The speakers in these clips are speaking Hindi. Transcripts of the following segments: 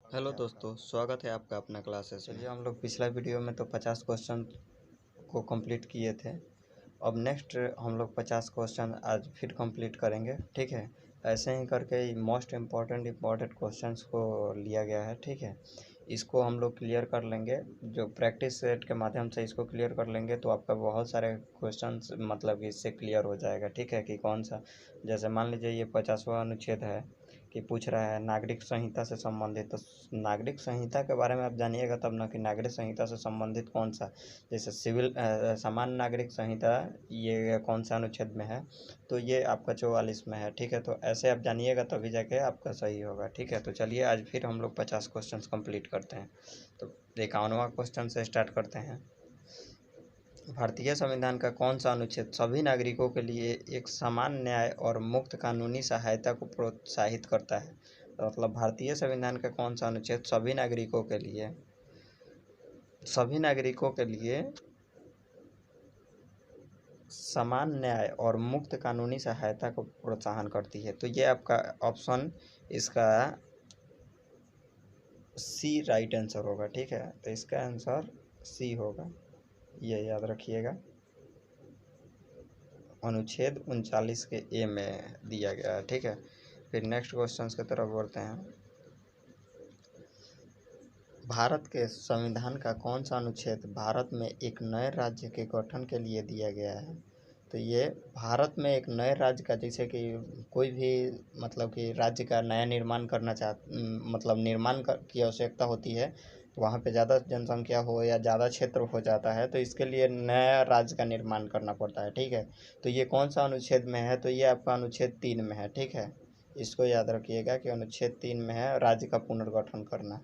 हेलो दोस्तों, स्वागत है आपका अपना क्लासेस में। चलिए हम लोग पिछला वीडियो में तो 50 क्वेश्चन को कंप्लीट किए थे। अब नेक्स्ट हम लोग 50 क्वेश्चन आज फिर कंप्लीट करेंगे, ठीक है। ऐसे ही करके मोस्ट इम्पॉर्टेंट क्वेश्चंस को लिया गया है, ठीक है। इसको हम लोग क्लियर कर लेंगे, जो प्रैक्टिस सेट के माध्यम से इसको क्लियर कर लेंगे तो आपका बहुत सारे क्वेश्चंस मतलब इससे क्लियर हो जाएगा, ठीक है। कि कौन सा, जैसे मान लीजिए ये 50वां अनुच्छेद है कि पूछ रहा है नागरिक संहिता से संबंधित। तो नागरिक संहिता के बारे में आप जानिएगा तब ना कि नागरिक संहिता से संबंधित कौन सा, जैसे सिविल सामान्य नागरिक संहिता ये कौन सा अनुच्छेद में है, तो ये आपका 44 में है, ठीक है। तो ऐसे आप जानिएगा तभी जाके आपका सही होगा, ठीक है। तो चलिए आज फिर हम लोग 50 क्वेश्चन कंप्लीट करते हैं। तो 51वां क्वेश्चन से स्टार्ट करते हैं। भारतीय संविधान का कौन सा अनुच्छेद सभी नागरिकों के लिए एक समान न्याय और मुक्त कानूनी सहायता को प्रोत्साहित करता है? तो मतलब भारतीय संविधान का कौन सा अनुच्छेद सभी नागरिकों के लिए समान न्याय और मुक्त कानूनी सहायता को प्रोत्साहन करती है? तो ये आपका ऑप्शन इसका सी राइट आंसर होगा, ठीक है। तो इसका आंसर सी होगा, ये याद रखिएगा। अनुच्छेद 39 के ए में दिया गया है, ठीक है। फिर नेक्स्ट क्वेश्चन की तरफ बढ़ते हैं। भारत के संविधान का कौन सा अनुच्छेद भारत में एक नए राज्य के गठन के लिए दिया गया है? तो ये भारत में एक नए राज्य का, जैसे कि कोई भी मतलब कि राज्य का नया निर्माण करना मतलब निर्माण की आवश्यकता होती है, तो वहाँ पे ज़्यादा जनसंख्या हो या ज़्यादा क्षेत्र हो जाता है, तो इसके लिए नया राज्य का निर्माण करना पड़ता है, ठीक है। तो ये कौन सा अनुच्छेद में है? तो ये आपका अनुच्छेद 3 में है, ठीक है। इसको याद रखिएगा कि अनुच्छेद 3 में है राज्य का पुनर्गठन करना।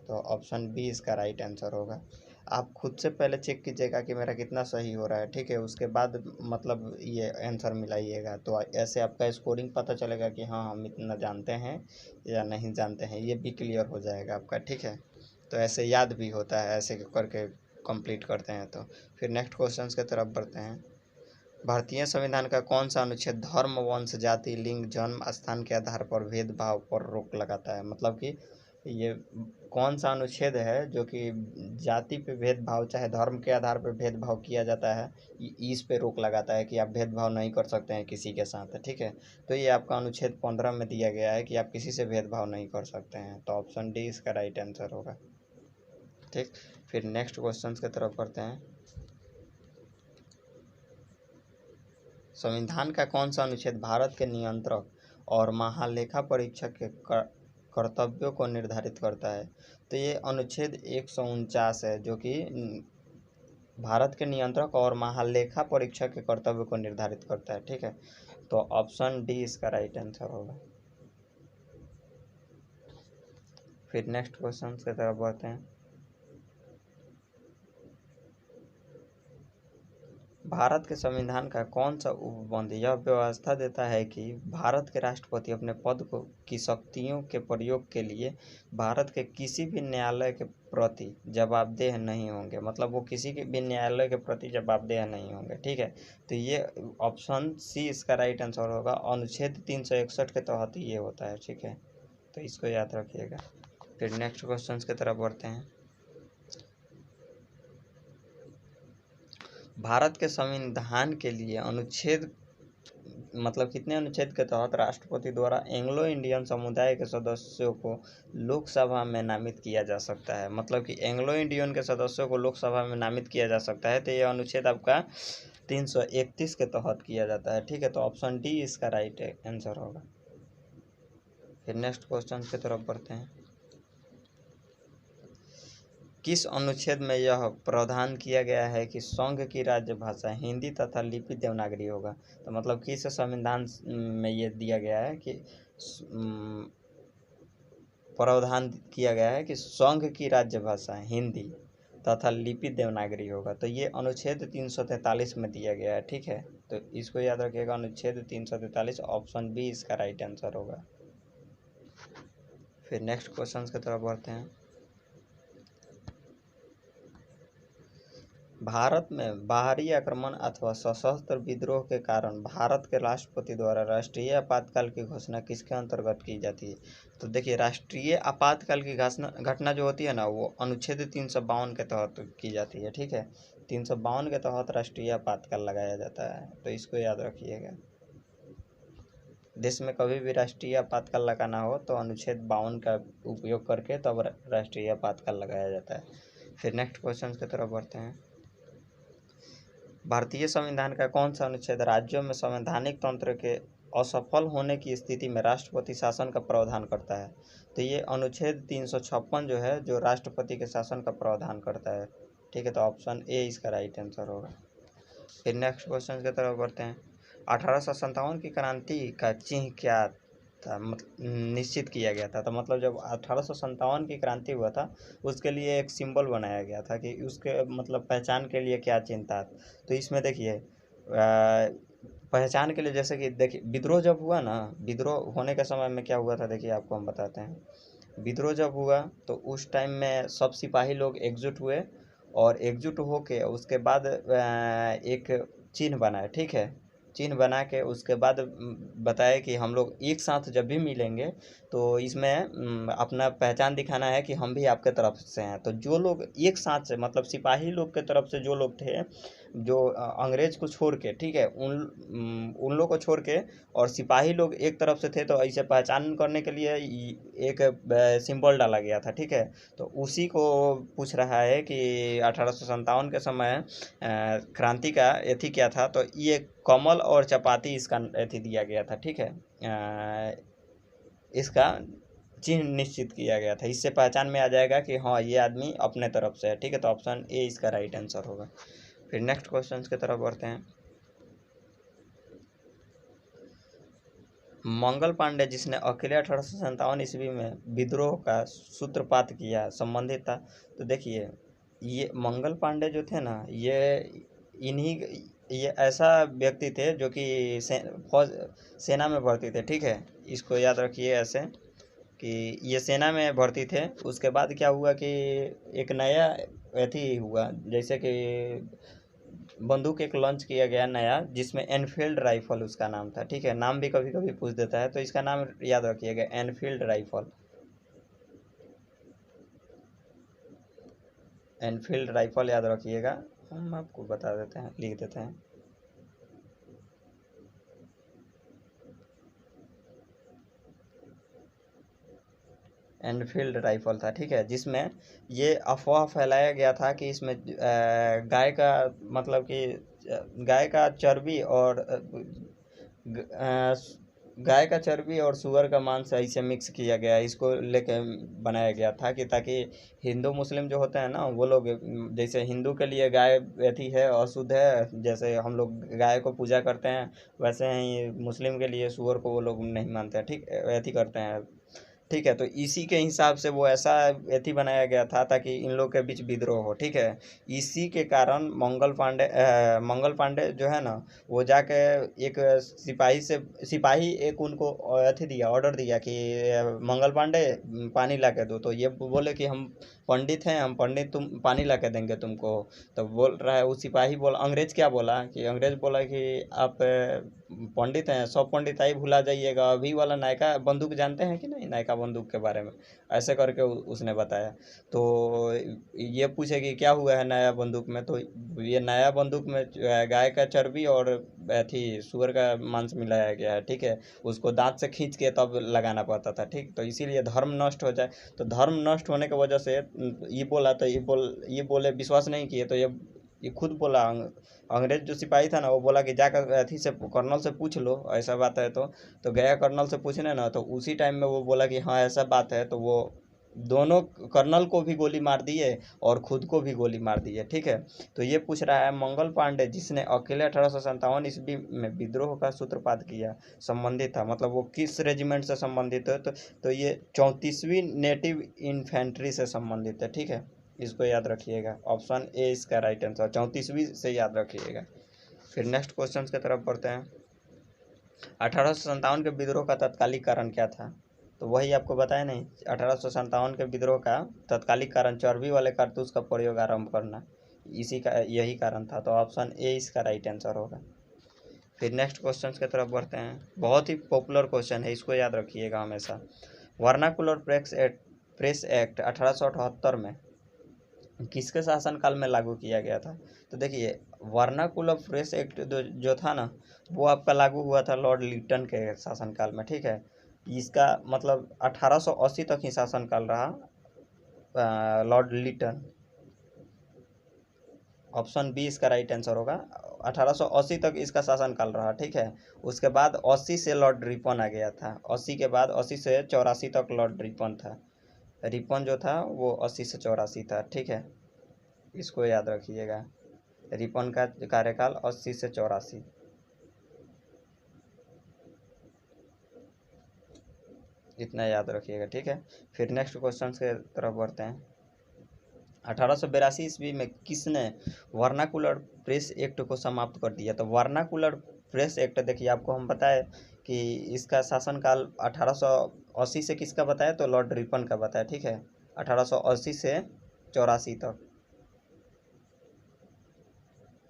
तो ऑप्शन बी इसका राइट आंसर होगा। आप खुद से पहले चेक कीजिएगा कि मेरा कितना सही हो रहा है, ठीक है। उसके बाद मतलब ये आंसर मिलाइएगा, तो ऐसे आपका स्कोरिंग पता चलेगा कि हाँ हम इतना जानते हैं या नहीं जानते हैं, ये भी क्लियर हो जाएगा आपका, ठीक है। तो ऐसे याद भी होता है, ऐसे करके कंप्लीट करते हैं। तो फिर नेक्स्ट क्वेश्चन की तरफ बढ़ते हैं। भारतीय संविधान का कौन सा अनुच्छेद धर्म, वंश, जाति, लिंग, जन्म स्थान के आधार पर भेदभाव पर रोक लगाता है? मतलब कि ये कौन सा अनुच्छेद है जो कि जाति पे भेदभाव, चाहे धर्म के आधार पर भेदभाव किया जाता है, इस पे रोक लगाता है कि आप भेदभाव नहीं कर सकते हैं किसी के साथ, ठीक है। तो ये आपका अनुच्छेद 15 में दिया गया है कि आप किसी से भेदभाव नहीं कर सकते हैं। तो ऑप्शन डी इसका राइट आंसर होगा, ठीक। फिर नेक्स्ट क्वेश्चन की तरफ बढ़ते हैं। संविधान का कौन सा अनुच्छेद भारत के नियंत्रक और महालेखा परीक्षक के कर्तव्यों को निर्धारित करता है? तो ये अनुच्छेद 149 है, जो कि भारत के नियंत्रक और महालेखा परीक्षक के कर्तव्य को निर्धारित करता है, ठीक है। तो ऑप्शन डी इसका राइट आंसर होगा। फिर नेक्स्ट क्वेश्चन की तरफ बढ़ते हैं। भारत के संविधान का कौन सा उपबंध यह व्यवस्था देता है कि भारत के राष्ट्रपति अपने पद को की शक्तियों के प्रयोग के लिए भारत के किसी भी न्यायालय के प्रति जवाबदेह नहीं होंगे? मतलब वो किसी के भी न्यायालय के प्रति जवाबदेह नहीं होंगे, ठीक है। तो ये ऑप्शन सी इसका राइट आंसर होगा। अनुच्छेद 361 के तहत ये होता है, ठीक है। तो इसको याद रखिएगा। फिर नेक्स्ट क्वेश्चन की तरफ बढ़ते हैं। भारत के संविधान के लिए अनुच्छेद मतलब कितने अनुच्छेद के तहत राष्ट्रपति द्वारा एंग्लो इंडियन समुदाय के सदस्यों को लोकसभा में नामित किया जा सकता है? मतलब कि एंग्लो इंडियन के सदस्यों को लोकसभा में नामित किया जा सकता है, तो यह अनुच्छेद आपका 331 के तहत किया जाता है, ठीक है। तो ऑप्शन डी इसका राइट आंसर होगा। फिर नेक्स्ट क्वेश्चन की तरफ बढ़ते हैं। किस अनुच्छेद में यह प्रावधान किया गया है कि संघ की राज्य भाषा हिंदी तथा लिपि देवनागरी होगा? तो मतलब किस संविधान में ये दिया गया है कि प्रावधान किया गया है कि संघ की राज्य भाषा हिंदी तथा लिपि देवनागरी होगा? तो ये अनुच्छेद 343 में दिया गया है, ठीक है। तो इसको याद रखिएगा, अनुच्छेद 343, ऑप्शन बी इसका राइट आंसर होगा। फिर नेक्स्ट क्वेश्चन की तरफ बढ़ते हैं। भारत में बाहरी आक्रमण अथवा सशस्त्र विद्रोह के कारण भारत के राष्ट्रपति द्वारा राष्ट्रीय आपातकाल की घोषणा किसके अंतर्गत की जाती है? तो देखिए, राष्ट्रीय आपातकाल की घटना जो होती है ना, वो अनुच्छेद 352 के तहत की जाती है। ठीक है, 352 के तहत राष्ट्रीय आपातकाल लगाया जाता है, तो इसको याद रखिएगा। देश में कभी भी राष्ट्रीय आपातकाल लगाना हो तो अनुच्छेद 52 का उपयोग करके तब राष्ट्रीय आपातकाल लगाया जाता है। फिर नेक्स्ट क्वेश्चन की तरफ बढ़ते हैं। भारतीय संविधान का कौन सा अनुच्छेद राज्यों में संवैधानिक तंत्र के असफल होने की स्थिति में राष्ट्रपति शासन का प्रावधान करता है? तो ये अनुच्छेद 356 जो है, जो राष्ट्रपति के शासन का प्रावधान करता है। ठीक है, तो ऑप्शन ए इसका राइट आंसर होगा। फिर नेक्स्ट क्वेश्चन की तरफ बढ़ते हैं। 1857 की क्रांति का चिन्ह क्या था, निश्चित किया गया था? तो मतलब जब 1857 की क्रांति हुआ था, उसके लिए एक सिंबल बनाया गया था कि उसके मतलब पहचान के लिए क्या चिन्ह था। तो इसमें देखिए, पहचान के लिए जैसे कि देखिए, विद्रोह जब हुआ ना, विद्रोह होने के समय में क्या हुआ था, देखिए आपको हम बताते हैं। विद्रोह जब हुआ तो उस टाइम में सब सिपाही लोग एकजुट हुए, और एकजुट होके उसके बाद एक चिन्ह बनाए। ठीक है, चिन्ह बना के उसके बाद बताया कि हम लोग एक साथ जब भी मिलेंगे तो इसमें अपना पहचान दिखाना है कि हम भी आपके तरफ से हैं। तो जो लोग एक साथ से, मतलब सिपाही लोग के तरफ से जो लोग थे, जो अंग्रेज को छोड़ के, ठीक है, उन लोग को छोड़ के और सिपाही लोग एक तरफ से थे, तो ऐसे पहचान करने के लिए एक सिंबल डाला गया था। ठीक है, तो उसी को पूछ रहा है कि 1857 के समय क्रांति का एथी क्या था। तो ये कमल और चपाती इसका एथी दिया गया था। ठीक है, इसका चिन्ह निश्चित किया गया था। इससे पहचान में आ जाएगा कि हाँ, ये आदमी अपने तरफ से है। ठीक है, तो ऑप्शन ए इसका राइट आंसर होगा। फिर नेक्स्ट क्वेश्चन की तरफ बढ़ते हैं। मंगल पांडे, जिसने अकेले 1857 ईस्वी में विद्रोह का सूत्रपात किया, संबंधित था? तो देखिए, ये मंगल पांडे जो थे ना, ये ऐसा व्यक्ति थे जो कि सेना में भर्ती थे। ठीक है, इसको याद रखिए ऐसे कि ये सेना में भर्ती थे। उसके बाद क्या हुआ कि एक नया एथी हुआ, जैसे कि बंदूक एक लॉन्च किया गया नया, जिसमें एनफील्ड राइफल उसका नाम था। ठीक है, नाम भी कभी कभी पूछ देता है, तो इसका नाम याद रखिएगा, एनफील्ड राइफल। एनफील्ड राइफल याद रखिएगा, हम आपको बता देते हैं, लिख देते हैं। एनफील्ड राइफल था। ठीक है, जिसमें ये अफवाह फैलाया गया था कि इसमें गाय का, मतलब कि गाय का चर्बी और गाय का चर्बी और सुअर का मांस ऐसे मिक्स किया गया, इसको लेके बनाया गया था कि ताकि हिंदू मुस्लिम जो होते हैं ना, वो लोग, जैसे हिंदू के लिए गाय अथी है, अशुद्ध है, जैसे हम लोग गाय को पूजा करते हैं, वैसे ही मुस्लिम के लिए सुअर को वो लोग नहीं मानते हैं। ठीक, अथी करते हैं। ठीक है, तो इसी के हिसाब से वो ऐसा एथी बनाया गया था ताकि इन लोग के बीच विद्रोह हो। ठीक है, इसी के कारण मंगल पांडे जो है ना, वो जाके एक सिपाही एक उनको अथी दिया, ऑर्डर दिया कि मंगल पांडे पानी ला के दो। तो ये बोले कि हम पंडित हैं, हम पंडित, तुम पानी ला के देंगे तुमको। तो बोल रहा है वो सिपाही, बोला, अंग्रेज क्या बोला कि, अंग्रेज बोला कि आप पंडित हैं, सब पंडिताई भुला जाइएगा, अभी वाला नायका बंदूक जानते हैं कि नहीं, नायका बंदूक के बारे में, ऐसे करके उसने बताया। तो ये पूछे कि क्या हुआ है नया बंदूक में, तो ये नया बंदूक में गाय का चर्बी और अथी सुअर का मांस मिलाया गया है। ठीक है, उसको दांत से खींच के तब लगाना पड़ता था। ठीक, तो इसीलिए धर्म नष्ट हो जाए, तो धर्म नष्ट होने की वजह से ये बोला, तो ये बोले, विश्वास नहीं किए, तो ये खुद बोला, अंग्रेज जो सिपाही था ना, वो बोला कि जाकर अथी से, कर्नल से पूछ लो, ऐसा बात है। तो गया कर्नल से पूछने ना, तो उसी टाइम में वो बोला कि हाँ ऐसा बात है। तो वो दोनों, कर्नल को भी गोली मार दिए और खुद को भी गोली मार दिए। ठीक है, तो ये पूछ रहा है, मंगल पांडे जिसने अकेले 1857 ईस्वी में विद्रोह का सूत्रपात किया, संबंधित था, मतलब वो किस रेजिमेंट से संबंधित है? तो ये 34वीं नेटिव इन्फेंट्री से संबंधित है। ठीक है, इसको याद रखिएगा, ऑप्शन ए इसका राइट आंसर, 34वीं से याद रखिएगा। फिर नेक्स्ट क्वेश्चन की तरफ बढ़ते हैं। 1857 के विद्रोह का तत्कालिक कारण क्या था? तो वही आपको बताया नहीं, 1857 के विद्रोह का तत्कालिक कारण चर्बी वाले कारतूस का प्रयोग आरंभ करना, इसी का यही कारण था, तो ऑप्शन ए इसका राइट आंसर होगा। फिर नेक्स्ट क्वेश्चन की तरफ बढ़ते हैं। बहुत ही पॉपुलर क्वेश्चन है, इसको याद रखिएगा हमेशा। वर्नाकुलर प्रेस एक्ट 1878 में किसके शासनकाल में लागू किया गया था? तो देखिए, वर्नाकुलर प्रेस एक्ट जो था ना, वो आपका लागू हुआ था लॉर्ड लिटन के शासनकाल में, ठीक है। इसका मतलब 1880 तक ही शासनकाल रहा लॉर्ड लिटन। ऑप्शन बी इसका राइट आंसर होगा। 1880 तक इसका शासनकाल रहा, ठीक है। उसके बाद 80 से लॉर्ड रिपन आ गया था। 80 के बाद 80 से 84 तक लॉर्ड रिपन था। रिपन जो था वो 80 से 84 था, ठीक है। इसको याद रखिएगा, रिपन का कार्यकाल 80 से 84। इतना याद रखिएगा, ठीक है। फिर नेक्स्ट क्वेश्चन के तरफ बढ़ते हैं। 1882 ईस्वी में किसने वर्नाकुलर प्रेस एक्ट को समाप्त कर दिया? तो वर्नाकुलर प्रेस एक्ट, देखिए आपको हम बताए कि इसका शासनकाल 1880 से किसका बताया, तो लॉर्ड रिपन का बताया, ठीक है। 1880 से 84 तक,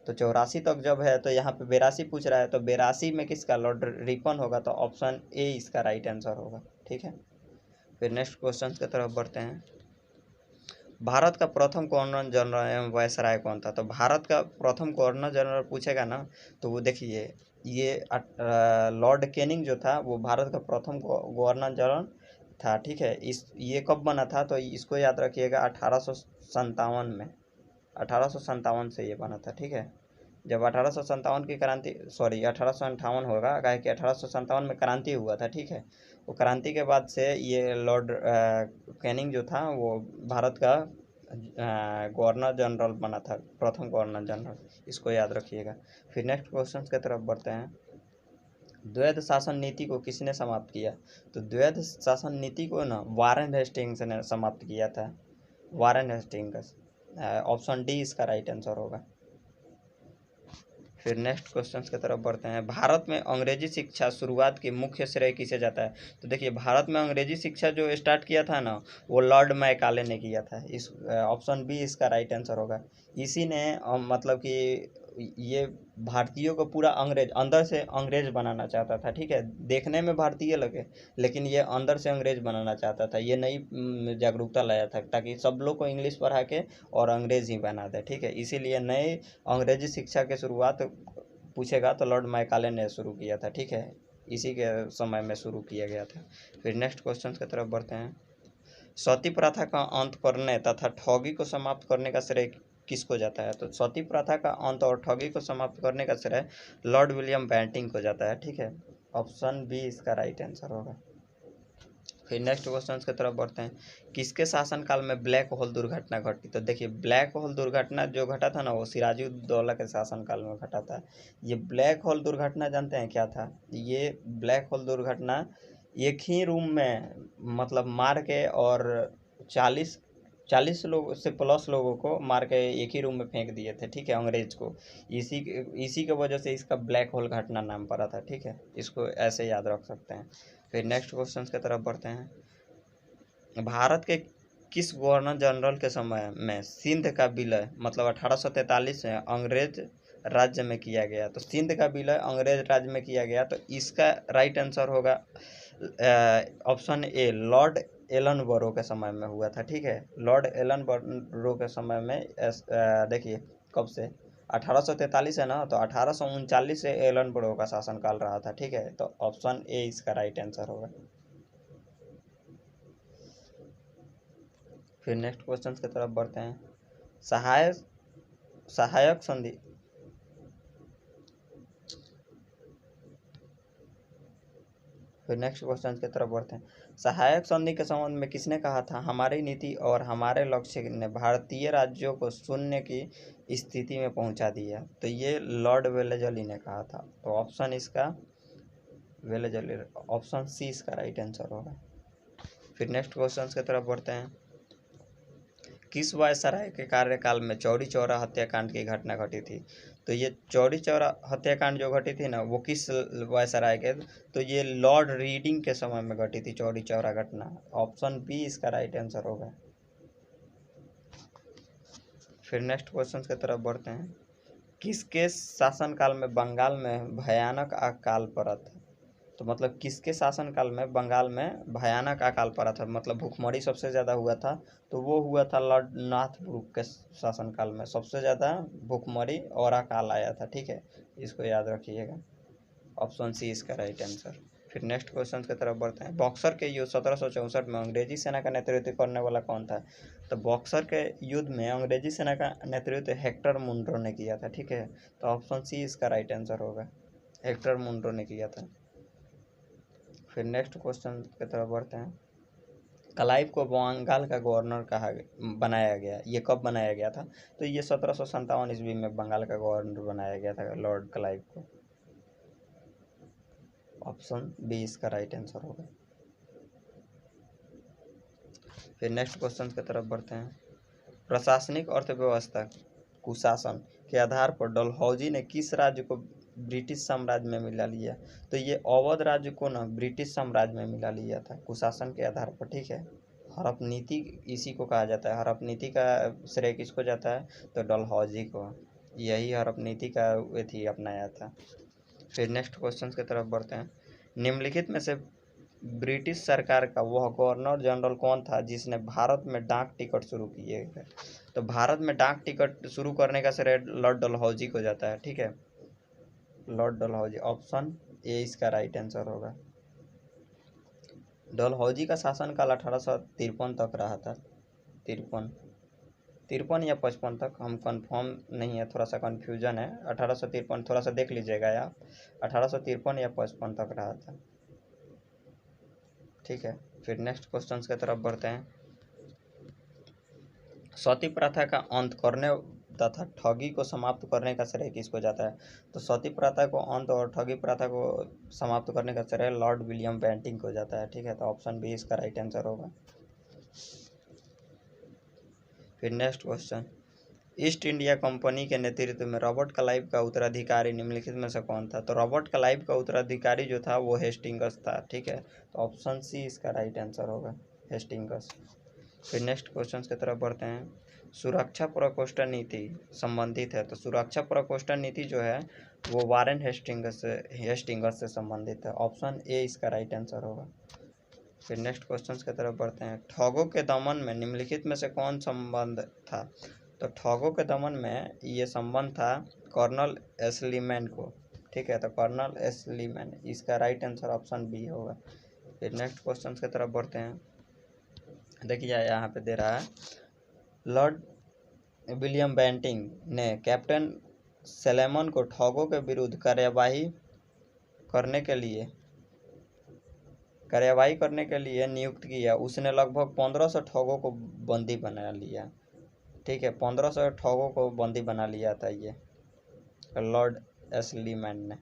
तो 84 तक जब है तो यहाँ पे 82 पूछ रहा है, तो 82 में किसका, लॉर्ड रिपन होगा, तो ऑप्शन ए इसका राइट आंसर होगा, ठीक है। फिर नेक्स्ट क्वेश्चन की तरफ बढ़ते हैं। भारत का प्रथम गवर्नर जनरल एवं वायसराय कौन था? तो भारत का प्रथम गवर्नर जनरल पूछेगा ना, तो वो देखिए, ये लॉर्ड कैनिंग जो था वो भारत का प्रथम गवर्नर जनरल था, ठीक है। ये कब बना था? तो इसको याद रखिएगा, 1857 में। 1857 से ये बना था, ठीक है। जब 1857 की क्रांति, सॉरी 1858 होगा, क्या कि 1857 में क्रांति हुआ था, ठीक है। वो क्रांति के बाद से ये लॉर्ड कैनिंग जो था वो भारत का गवर्नर जनरल बना था, प्रथम गवर्नर जनरल। इसको याद रखिएगा। फिर नेक्स्ट क्वेश्चन की तरफ बढ़ते हैं। द्वैध शासन नीति को किसने समाप्त किया? तो द्वैध शासन नीति को ना वारेन हेस्टिंग्स ने समाप्त किया था, वारेन हेस्टिंग्स। ऑप्शन डी इसका राइट आंसर होगा। फिर नेक्स्ट क्वेश्चन की तरफ बढ़ते हैं। भारत में अंग्रेजी शिक्षा शुरुआत की मुख्य श्रेय किसे जाता है? तो देखिए, भारत में अंग्रेजी शिक्षा जो स्टार्ट किया था ना, वो लॉर्ड मैकाले ने किया था। इस ऑप्शन बी इसका राइट आंसर होगा। इसी ने मतलब कि ये भारतीयों को पूरा अंग्रेज, अंदर से अंग्रेज बनाना चाहता था, ठीक है। देखने में भारतीय लगे, लेकिन ये अंदर से अंग्रेज बनाना चाहता था। ये नई जागरूकता लाया था ताकि सब लोग को इंग्लिश पढ़ा के और अंग्रेज ही बना दे, ठीक है। इसीलिए नए अंग्रेजी शिक्षा की शुरुआत पूछेगा तो लॉर्ड मैकाले ने शुरू किया था, ठीक है। इसी के समय में शुरू किया गया था। फिर नेक्स्ट क्वेश्चन की तरफ बढ़ते हैं। सती प्रथा का अंत करने तथा ठगी को समाप्त करने का श्रेय किसको जाता है? तो सती प्रथा का अंत और ठगी को समाप्त करने का श्रेय लॉर्ड विलियम बेंटिंग को जाता है, ठीक है। ऑप्शन बी इसका राइट आंसर होगा। फिर नेक्स्ट क्वेश्चन की तरफ बढ़ते हैं। किसके शासनकाल में ब्लैक होल दुर्घटना घटी? तो देखिए, ब्लैक होल दुर्घटना जो घटा था ना, वो सिराजुद्दौला के शासनकाल में घटा था। ये ब्लैक होल दुर्घटना जानते हैं क्या था? ये ब्लैक होल दुर्घटना एक ही रूम में मतलब मार के और 40 40 लोग से प्लस लोगों को मार के एक ही रूम में फेंक दिए थे, ठीक है, अंग्रेज को। इसी के वजह से इसका ब्लैक होल घटना नाम पड़ा था, ठीक है। इसको ऐसे याद रख सकते हैं। फिर नेक्स्ट क्वेश्चन की तरफ बढ़ते हैं। भारत के किस गवर्नर जनरल के समय में सिंध का विलय मतलब 1843 में अंग्रेज राज्य में किया गया? तो सिंध का विलय अंग्रेज राज्य में किया गया, तो इसका राइट आंसर होगा ऑप्शन ए, लॉर्ड एलन बोरो के समय में हुआ था, ठीक है। लॉर्ड एलन बोरो के समय में देखिए, कब से 1843 है ना, तो 1839 से एलन बोरो का शासनकाल रहा था, ठीक है। तो ऑप्शन ए इसका राइट आंसर होगा। फिर नेक्स्ट क्वेश्चन की तरफ बढ़ते हैं। सहायक सहायक संधि फिर नेक्स्ट क्वेश्चन की तरफ बढ़ते हैं। सहायक संधि के संबंध में किसने कहा था, हमारी नीति और हमारे लक्ष्य ने भारतीय राज्यों को शून्य की स्थिति में पहुंचा दिया? तो ये लॉर्ड वेलेजली ने कहा था। तो ऑप्शन इसका वेलेजली, ऑप्शन सी इसका राइट आंसर होगा। फिर नेक्स्ट क्वेश्चन की तरफ बढ़ते हैं। किस वायसराय के कार्यकाल में चौरी चौरा हत्याकांड की घटना घटी थी? तो ये चौरी चौरा हत्याकांड जो घटी थी ना, वो किस वायसराय के? तो ये लॉर्ड रीडिंग के समय में घटी थी चौरी चौरा घटना। ऑप्शन बी इसका राइट आंसर होगा। फिर नेक्स्ट क्वेश्चन की तरफ बढ़ते हैं। किसके शासनकाल में बंगाल में भयानक अकाल पड़ा था? तो मतलब किसके शासनकाल में बंगाल में भयानक अकाल पड़ा था, मतलब भूखमरी सबसे ज़्यादा हुआ था, तो वो हुआ था लॉर्ड नॉर्थ ब्रुक के शासनकाल में सबसे ज़्यादा भूखमरी और अकाल आया था। ठीक है, इसको याद रखिएगा। ऑप्शन सी इसका राइट आंसर। फिर नेक्स्ट क्वेश्चन की तरफ बढ़ते हैं। बॉक्सर के युद्ध 1764 में अंग्रेजी सेना का नेतृत्व करने वाला कौन था? तो बॉक्सर के युद्ध में अंग्रेजी सेना का नेतृत्व हेक्टर मुनरो ने किया था। ठीक है, तो ऑप्शन सी इसका राइट आंसर होगा, हेक्टर मुनरो ने किया था। फिर नेक्स्ट क्वेश्चन की तरफ बढ़ते हैं। क्लाइव को बंगाल का गवर्नर बनाया गया, ये कब बनाया गया था? तो ये 1757 ईस्वी में बंगाल का गवर्नर बनाया गया था लॉर्ड क्लाइव को। ऑप्शन बी इसका राइट आंसर होगा। फिर नेक्स्ट क्वेश्चन की तरफ बढ़ते हैं। प्रशासनिक अर्थव्यवस्था कुशासन के आधार पर डलहौजी ने किस राज्य को ब्रिटिश साम्राज्य में मिला लिया? तो ये अवध राज्य को ना ब्रिटिश साम्राज्य में मिला लिया था कुशासन के आधार पर। ठीक है, हड़पनीति इसी को कहा जाता है। हड़पनीति का श्रेय किसको जाता है? तो डलहौजी को, यही हड़पनीति का थी अपनाया था। फिर नेक्स्ट क्वेश्चन की तरफ बढ़ते हैं। निम्नलिखित में से ब्रिटिश सरकार का वह गवर्नर जनरल कौन था जिसने भारत में डाक टिकट शुरू किए थे? तो भारत में डाक टिकट शुरू करने का श्रेय लॉर्ड डलहौजी को जाता है। ठीक है, लॉर्ड डलहौजी, ऑप्शन ए इसका राइट आंसर होगा। डलहौजी का शासनकाल 1853 तक रहा था। तिरपन या 55 तक, हम कंफर्म नहीं है, थोड़ा सा कन्फ्यूजन है। 1853, थोड़ा सा देख लीजिएगा आप, 1853 या 55 तक रहा था। ठीक है, फिर नेक्स्ट क्वेश्चन की तरफ बढ़ते हैं। सती प्रथा का अंत करने तथा ठगी को समाप्त करने का श्रेय किसको जाता है? तो सती प्रथा को अंत और ठगी प्रथा को समाप्त करने का श्रेय लॉर्ड विलियम बेंटिंग को जाता है। ठीक है, तो ऑप्शन बी इसका राइट आंसर होगा। फिर next question. East India company के नेतृत्व में रॉबर्ट क्लाइव का उत्तराधिकारी निम्नलिखित में से कौन था? तो रॉबर्ट क्लाइव का उत्तराधिकारी जो था वो हेस्टिंगस था। ठीक है, तो ऑप्शन सी इसका राइट आंसर होगा, हेस्टिंगस। फिर नेक्स्ट क्वेश्चन की तरफ बढ़ते हैं। सुरक्षा प्रकोष्ठ नीति संबंधित है, तो सुरक्षा प्रकोष्ठ नीति जो है वो वारेन हेस्टिंगस से संबंधित है। ऑप्शन ए इसका राइट आंसर होगा। फिर नेक्स्ट क्वेश्चन की तरफ बढ़ते हैं। ठगों के दमन में निम्नलिखित में से कौन संबंध था? तो ठगों के दमन में ये संबंध था कर्नल एस्लीमैन को। ठीक है, तो कर्नल एस्लीमैन, इसका राइट आंसर ऑप्शन बी होगा। फिर नेक्स्ट क्वेश्चन की तरफ बढ़ते हैं। देखिए यहाँ पे दे रहा है, लॉर्ड विलियम बेंटिंग ने कैप्टन सैलेमन को ठगों के विरुद्ध कार्यवाही करने के लिए नियुक्त किया। उसने लगभग 1500 ठगों को बंदी बना लिया। ठीक है, 1500 ठगों को बंदी बना लिया था ये लॉर्ड एस्लीमैन ने।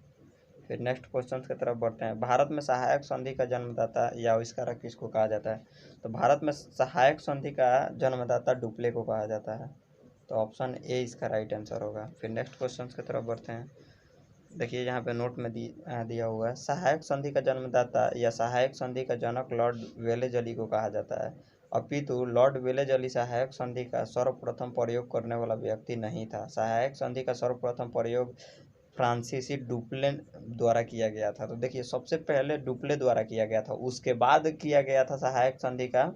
फिर नेक्स्ट क्वेश्चन की तरफ बढ़ते हैं। भारत में सहायक संधि का जन्मदाता या आविष्कारक किसको कहा जाता है? तो भारत में सहायक संधि का जन्मदाता डुप्ले को कहा जाता है। तो ऑप्शन ए इसका राइट आंसर होगा। फिर नेक्स्ट क्वेश्चन की तरफ बढ़ते हैं। देखिए यहाँ पे नोट में दिया हुआ है, सहायक संधि का जन्मदाता या सहायक संधि का जनक लॉर्ड वेलेजली को कहा जाता है, अपितु लॉर्ड वेलेजली सहायक संधि का सर्वप्रथम प्रयोग करने वाला व्यक्ति नहीं था। सहायक संधि का सर्वप्रथम प्रयोग फ्रांसीसी डुप्ले द्वारा किया गया था। तो देखिए सबसे पहले डुप्ले द्वारा किया गया था, उसके बाद किया गया था सहायक संधि का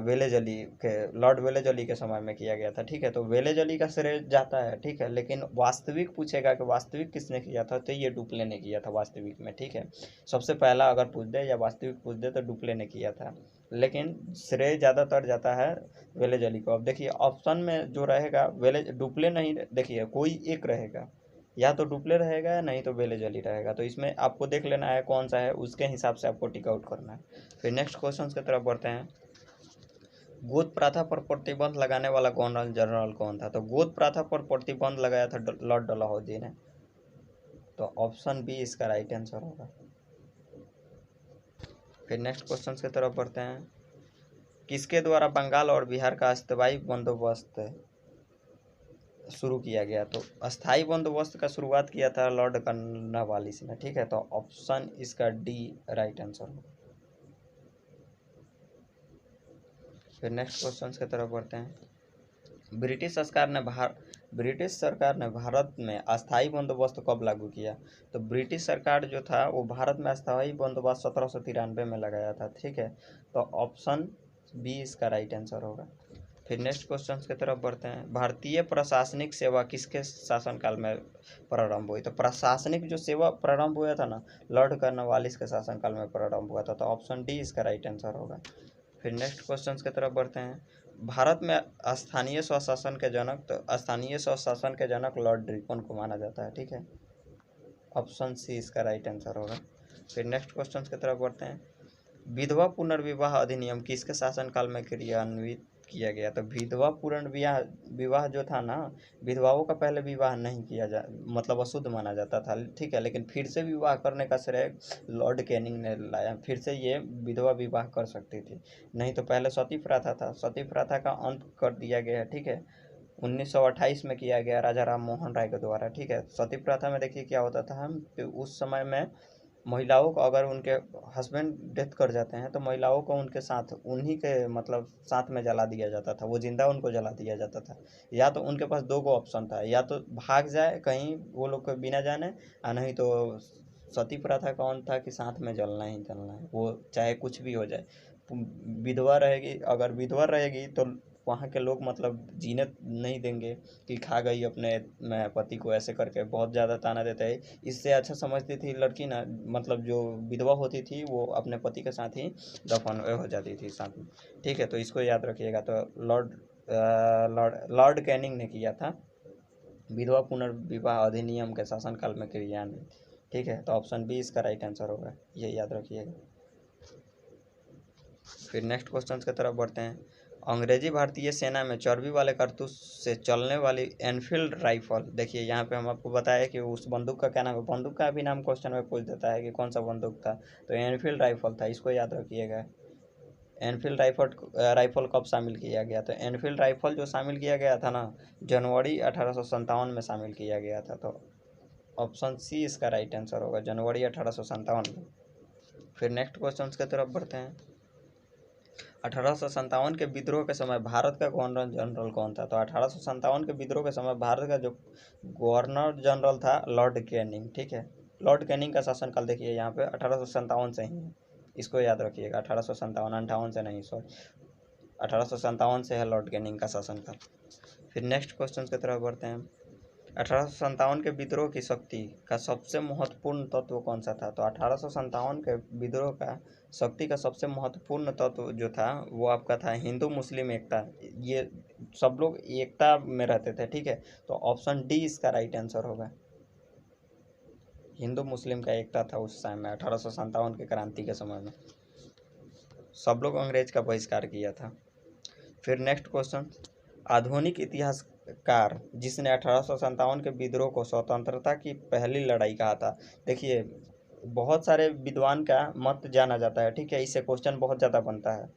वेलेजली के, लॉर्ड वेलेजली के समय में किया गया था। ठीक है, तो वेलेजली का श्रेय जाता है। ठीक है, लेकिन वास्तविक पूछेगा कि वास्तविक किसने किया था, तो ये डुप्ले ने किया था वास्तविक में। ठीक है, सबसे पहला अगर पूछ दे या वास्तविक पूछ दे तो डुप्ले ने किया था, लेकिन श्रेय ज़्यादातर जाता है वेलेजली को। अब देखिए ऑप्शन में जो रहेगा डुप्ले नहीं, देखिए कोई एक रहेगा, या तो डुप्ले रहेगा या नहीं तो वेलेजली रहेगा। तो इसमें आपको देख लेना है कौन सा है, उसके हिसाब से आपको टिक आउट करना है। फिर नेक्स्ट क्वेश्चन की तरफ बढ़ते हैं। गोद प्रथा पर प्रतिबंध लगाने वाला गवर्नर जनरल कौन था? तो गोद प्रथा पर प्रतिबंध लगाया था लॉर्ड डलहौजी ने। तो ऑप्शन बी इसका राइट आंसर होगा। फिर नेक्स्ट क्वेश्चन की तरफ बढ़ते हैं। किसके द्वारा बंगाल और बिहार का अस्थायी बंदोबस्त शुरू किया गया? तो अस्थायी बंदोबस्त का शुरुआत किया था लॉर्ड कर्नवालिस ने। ठीक है, तो ऑप्शन इसका डी राइट आंसर होगा। फिर नेक्स्ट क्वेश्चन की तरफ बढ़ते हैं। ब्रिटिश सरकार ने भारत में अस्थाई बंदोबस्त कब लागू किया? तो ब्रिटिश सरकार जो था वो भारत में अस्थाई बंदोबस्त 1793 में लगाया था। ठीक है, तो ऑप्शन बी इसका राइट आंसर होगा। फिर नेक्स्ट क्वेश्चन की तरफ बढ़ते हैं। भारतीय प्रशासनिक सेवा किसके शासनकाल में प्रारंभ हुई? तो प्रशासनिक जो सेवा प्रारंभ हुआ था ना, लॉर्ड कॉर्नवालिस के शासनकाल में प्रारंभ हुआ था। तो ऑप्शन डी इसका राइट आंसर होगा। फिर नेक्स्ट क्वेश्चन की तरफ बढ़ते हैं। भारत में स्थानीय स्वशासन के जनक, तो स्थानीय स्वशासन के जनक लॉर्ड रिपन को माना जाता है। ठीक है, ऑप्शन सी इसका राइट आंसर होगा। फिर नेक्स्ट क्वेश्चन की तरफ बढ़ते हैं। विधवा पुनर्विवाह अधिनियम किसके शासनकाल में क्रियान्वित किया गया? तो विधवा पुनर्विवाह विवाह जो था ना, विधवाओं का पहले विवाह नहीं किया मतलब अशुद्ध माना जाता था। ठीक है, लेकिन फिर से विवाह करने का श्रेय लॉर्ड कैनिंग ने लाया। फिर से ये विधवा विवाह कर सकती थी, नहीं तो पहले सती प्रथा था। सती प्रथा का अंत कर दिया गया है। ठीक है, 1928 में किया गया राजा राम मोहन राय के द्वारा। ठीक है, सती प्रथा में देखिए क्या होता था, हम उस समय में महिलाओं को अगर उनके हस्बैंड डेथ कर जाते हैं तो महिलाओं को उनके साथ उन्हीं के मतलब साथ में जला दिया जाता था, वो जिंदा उनको जला दिया जाता था। या तो उनके पास दो गो ऑप्शन था, या तो भाग जाए कहीं वो लोग को बिना जाने, और नहीं तो सती प्रथा कौन था कि साथ में जलना ही जलना है, वो चाहे कुछ भी हो जाए। विधवा रहेगी, अगर विधवा रहेगी तो वहाँ के लोग मतलब जीने नहीं देंगे कि खा गई अपने पति को, ऐसे करके बहुत ज़्यादा ताना देते हैं। इससे अच्छा समझती थी लड़की ना, मतलब जो विधवा होती थी वो अपने पति के साथ ही दफन हो जाती थी साथ में। ठीक है, तो इसको याद रखिएगा। तो लॉर्ड कैनिंग ने किया था विधवा पुनर्विवाह अधिनियम के शासनकाल में क्रियान्वित। ठीक है, तो ऑप्शन बी इसका राइट आंसर होगा, ये याद रखिएगा। फिर नेक्स्ट क्वेश्चन की तरफ बढ़ते हैं। अंग्रेजी भारतीय सेना में चर्बी वाले कारतूस से चलने वाली एनफील्ड राइफल, देखिए यहाँ पे हम आपको बताया कि उस बंदूक का क्या नाम है। बंदूक का भी नाम क्वेश्चन में पूछ देता है कि कौन सा बंदूक था, तो एनफील्ड राइफल था, इसको याद रखिएगा। एनफील्ड राइफल कब शामिल किया गया? तो एनफील्ड राइफल जो शामिल किया गया था ना, जनवरी 1857 में शामिल किया गया था। तो ऑप्शन सी इसका राइट आंसर होगा, जनवरी 1857 में। फिर नेक्स्ट क्वेश्चन की तरफ बढ़ते हैं। 1857 के विद्रोह के समय भारत का गवर्नर जनरल कौन था? तो 1857 के विद्रोह के समय भारत का जो गवर्नर जनरल था लॉर्ड कैनिंग। ठीक है, लॉर्ड कैनिंग का शासनकाल देखिए यहाँ पे 1857 से ही है, इसको याद रखिएगा। 1857, 58 से नहीं, सॉरी, 1857 से है लॉर्ड कैनिंग का शासनकाल। फिर नेक्स्ट क्वेश्चन की तरफ बढ़ते हैं। 1857 के विद्रोह की शक्ति का सबसे महत्वपूर्ण तत्व कौन सा था? तो 1857 के विद्रोह का शक्ति का सबसे महत्वपूर्ण तत्व जो था वो आपका था हिंदू मुस्लिम एकता। ये सब लोग एकता में रहते थे। ठीक है, तो ऑप्शन डी इसका राइट आंसर होगा। हिंदू मुस्लिम का एकता था उस समय में, 1857 के क्रांति के समय में सब लोग अंग्रेज का बहिष्कार किया था। फिर नेक्स्ट क्वेश्चन। आधुनिक इतिहासकार जिसने 1857 के विद्रोह को स्वतंत्रता की पहली लड़ाई कहा था, देखिए बहुत सारे विद्वान का मत जाना जाता है। ठीक है, इससे क्वेश्चन बहुत ज़्यादा बनता है।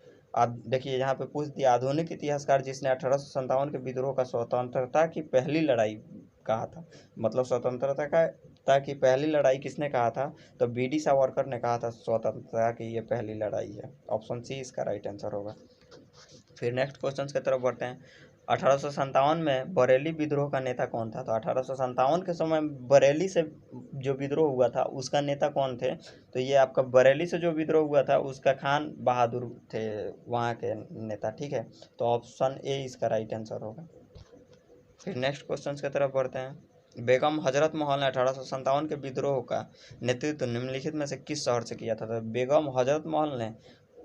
देखिए यहाँ पे पूछ दिया आधुनिक इतिहासकार जिसने 1857 के विद्रोह का स्वतंत्रता की पहली लड़ाई कहा था, मतलब स्वतंत्रता की पहली लड़ाई किसने कहा था? तो बी.डी. सावरकर ने कहा था स्वतंत्रता की ये पहली लड़ाई है। ऑप्शन सी इसका राइट आंसर होगा। फिर नेक्स्ट क्वेश्चन की तरफ बढ़ते हैं। 1857 में बरेली विद्रोह का नेता कौन था? तो 1857 के समय बरेली से जो विद्रोह हुआ था उसका नेता कौन थे? तो ये आपका बरेली से जो विद्रोह हुआ था उसका खान बहादुर थे वहाँ के नेता। ठीक है, तो ऑप्शन ए इसका राइट आंसर होगा। फिर नेक्स्ट क्वेश्चन की तरफ बढ़ते हैं। बेगम हजरत महल ने 1857 के विद्रोह का नेतृत्व निम्नलिखित में से किस शहर से किया था? तो बेगम हजरत महल ने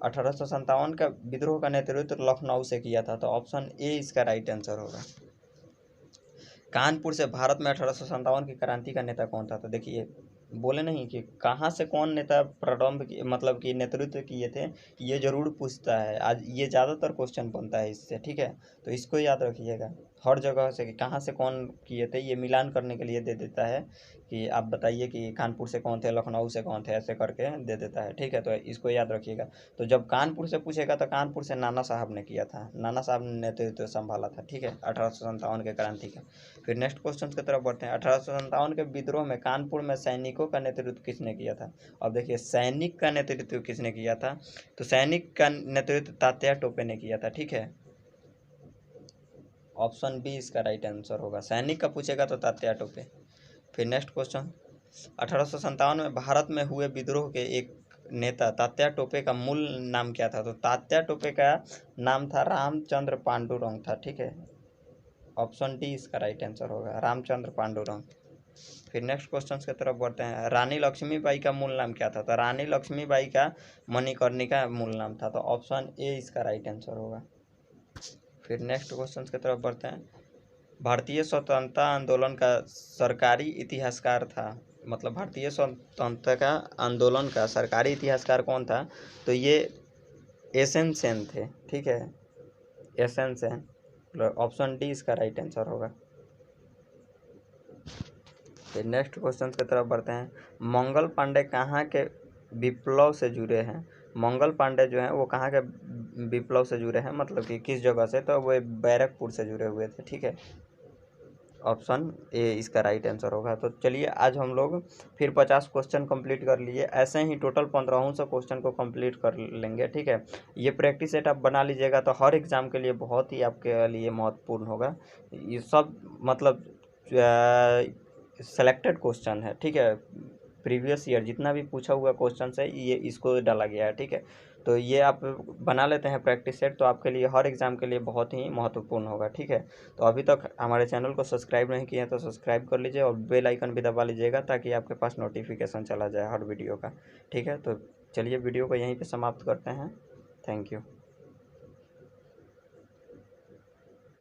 1857 का विद्रोह का नेतृत्व लखनऊ से किया था। तो ऑप्शन ए इसका राइट आंसर होगा। कानपुर से भारत में 1857 की क्रांति का नेता कौन था? तो देखिए बोले नहीं कि कहाँ से कौन नेता प्रारंभ मतलब कि नेतृत्व किए थे, ये जरूर पूछता है। आज ये ज़्यादातर क्वेश्चन बनता है इससे। ठीक है, तो इसको याद रखिएगा हर जगह से कि कहाँ से कौन किए थे, ये मिलान करने के लिए दे देता है कि आप बताइए कि कानपुर से कौन थे, लखनऊ से कौन थे, ऐसे करके दे देता है। ठीक है, तो इसको याद रखिएगा। तो जब कानपुर से पूछेगा तो कानपुर से नाना साहब ने किया था, नाना साहब ने नेतृत्व संभाला था। ठीक है, 1857 के क्रांति का। फिर नेक्स्ट क्वेश्चन की तरफ बढ़ते हैं। 1857 के विद्रोह में कानपुर में सैनिकों का नेतृत्व किसने किया था? अब देखिए सैनिक का नेतृत्व किसने किया था? तो सैनिक का नेतृत्व तात्या टोपे ने किया था। ठीक है, ऑप्शन बी इसका राइट आंसर होगा। सैनिक का पूछेगा तो तात्या टोपे। फिर नेक्स्ट क्वेश्चन, 1857 में भारत में हुए विद्रोह के एक नेता तात्या टोपे का मूल नाम क्या था? तो तात्या टोपे का नाम था रामचंद्र पांडुरंग था, ठीक है। ऑप्शन डी इसका राइट आंसर होगा, रामचंद्र पांडुरंग। फिर नेक्स्ट क्वेश्चन की तरफ बढ़ते हैं, रानी लक्ष्मीबाई का मूल नाम क्या था? तो रानी लक्ष्मीबाई का मणिकर्णिका मूल नाम था, तो ऑप्शन ए इसका राइट आंसर होगा। फिर नेक्स्ट क्वेश्चन की तरफ बढ़ते हैं, भारतीय स्वतंत्रता आंदोलन का सरकारी इतिहासकार था, मतलब भारतीय स्वतंत्रता आंदोलन का सरकारी इतिहासकार कौन था? तो ये एसएन सेन थे, ठीक है, एसएन सेन। ऑप्शन डी इसका राइट आंसर होगा। फिर नेक्स्ट क्वेश्चन की तरफ बढ़ते हैं, मंगल पांडे कहाँ के विप्लव से जुड़े हैं? मंगल पांडे जो हैं वो कहाँ के विप्लव से जुड़े हैं, मतलब कि किस जगह से? तो वो बैरकपुर से जुड़े हुए थे, ठीक है। ऑप्शन ए इसका राइट आंसर होगा। तो चलिए आज हम लोग फिर 50 क्वेश्चन कंप्लीट कर लिए, ऐसे ही टोटल 1500 क्वेश्चन को कंप्लीट कर लेंगे, ठीक है। ये प्रैक्टिस सेट आप बना लीजिएगा तो हर एग्ज़ाम के लिए बहुत ही आपके लिए महत्वपूर्ण होगा। ये सब मतलब सेलेक्टेड क्वेश्चन है, ठीक है। प्रीवियस ईयर जितना भी पूछा हुआ क्वेश्चन है ये इसको डाला गया है, ठीक है। तो ये आप बना लेते हैं प्रैक्टिस सेट, तो आपके लिए हर एग्ज़ाम के लिए बहुत ही महत्वपूर्ण होगा, ठीक है। तो अभी तक हमारे चैनल को सब्सक्राइब नहीं किया तो सब्सक्राइब कर लीजिए और बेल आइकन भी दबा लीजिएगा ताकि आपके पास नोटिफिकेशन चला जाए हर वीडियो का, ठीक है। तो चलिए वीडियो को यहीं पे समाप्त करते हैं। Thank you.